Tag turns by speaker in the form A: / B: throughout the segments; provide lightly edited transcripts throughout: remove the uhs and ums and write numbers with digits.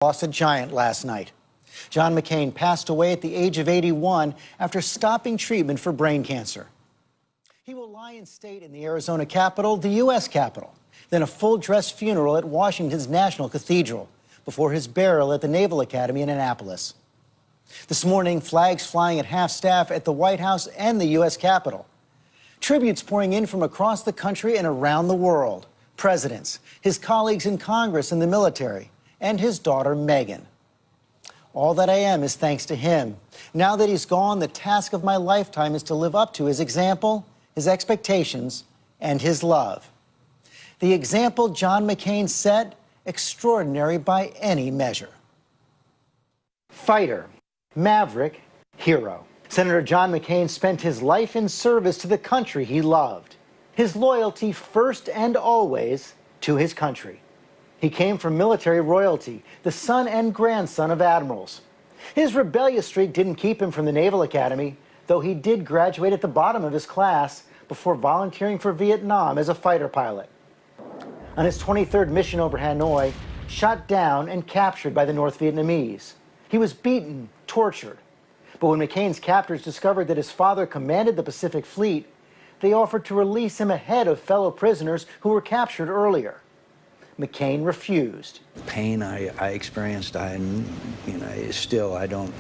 A: Lost a giant last night. John McCain passed away at the age of 81 after stopping treatment for brain cancer. He will lie in state in the Arizona Capitol, the U.S. Capitol, then a full-dress funeral at Washington's National Cathedral before his burial at the Naval Academy in Annapolis. This morning, flags flying at half-staff at the White House and the U.S. Capitol. Tributes pouring in from across the country and around the world. Presidents, his colleagues in Congress and the military, and his daughter, Meghan. All that I am is thanks to him. Now that he's gone, the task of my lifetime is to live up to his example, his expectations, and his love. The example John McCain set, extraordinary by any measure. Fighter, maverick, hero. Senator John McCain spent his life in service to the country he loved. His loyalty first and always to his country. He came from military royalty, the son and grandson of admirals. His rebellious streak didn't keep him from the Naval Academy, though he did graduate at the bottom of his class before volunteering for Vietnam as a fighter pilot. On his 23rd mission over Hanoi, shot down and captured by the North Vietnamese. He was beaten, tortured. But when McCain's captors discovered that his father commanded the Pacific Fleet, they offered to release him ahead of fellow prisoners who were captured earlier. McCain refused.
B: The pain I experienced, still I don't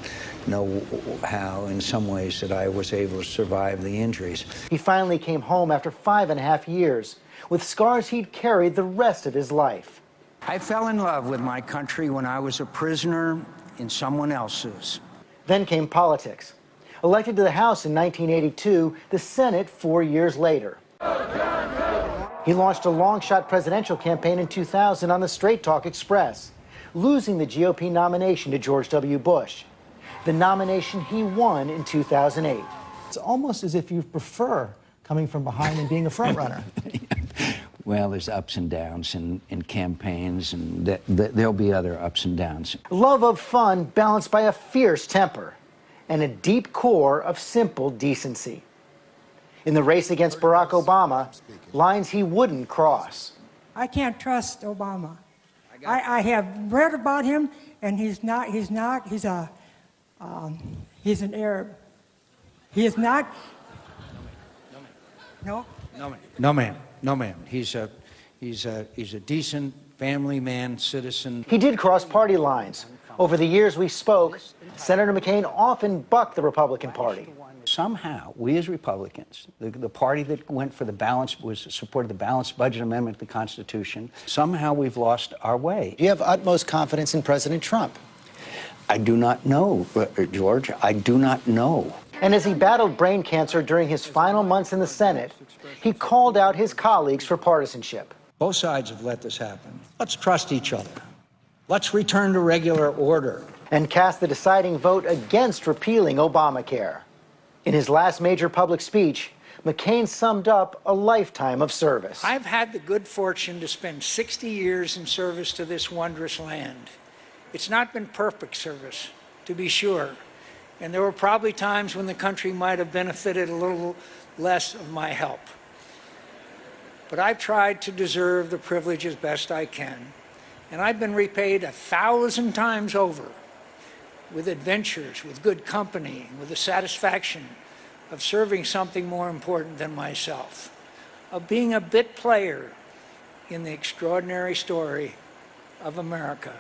B: know how, in some ways, that I was able to survive the injuries.
A: He finally came home after 5.5 years, with scars he'd carried the rest of his life.
C: I fell in love with my country when I was a prisoner in someone else's.
A: Then came politics. Elected to the House in 1982, the Senate 4 years later. He launched a long-shot presidential campaign in 2000 on the Straight Talk Express, losing the GOP nomination to George W. Bush, the nomination he won in 2008. It's almost as if you prefer coming from behind and being a frontrunner.
B: Well, there's ups and downs in campaigns, and there'll be other ups and downs.
A: Love of fun balanced by a fierce temper and a deep core of simple decency. In the race against Barack Obama, lines he wouldn't cross.
D: I can't trust Obama. I have read about him, and he's an Arab. He is not. No?
C: No, ma'am. He's a decent family man, citizen.
A: He did cross party lines. Over the years we spoke, Senator McCain often bucked the Republican Party.
B: Somehow, we as Republicans, the party that went for supported the balanced budget amendment to the Constitution, somehow we've lost our way.
A: Do you have utmost confidence in President Trump?
B: I do not know, George. I do not know.
A: And as he battled brain cancer during his final months in the Senate, he called out his colleagues for partisanship.
C: Both sides have let this happen. Let's trust each other. Let's return to regular order.
A: And cast the deciding vote against repealing Obamacare. In his last major public speech, McCain summed up a lifetime of service.
E: I've had the good fortune to spend 60 years in service to this wondrous land. It's not been perfect service, to be sure. And there were probably times when the country might have benefited a little less of my help. But I've tried to deserve the privilege as best I can. And I've been repaid 1,000 times over with adventures, with good company, with the satisfaction of serving something more important than myself, of being a bit player in the extraordinary story of America.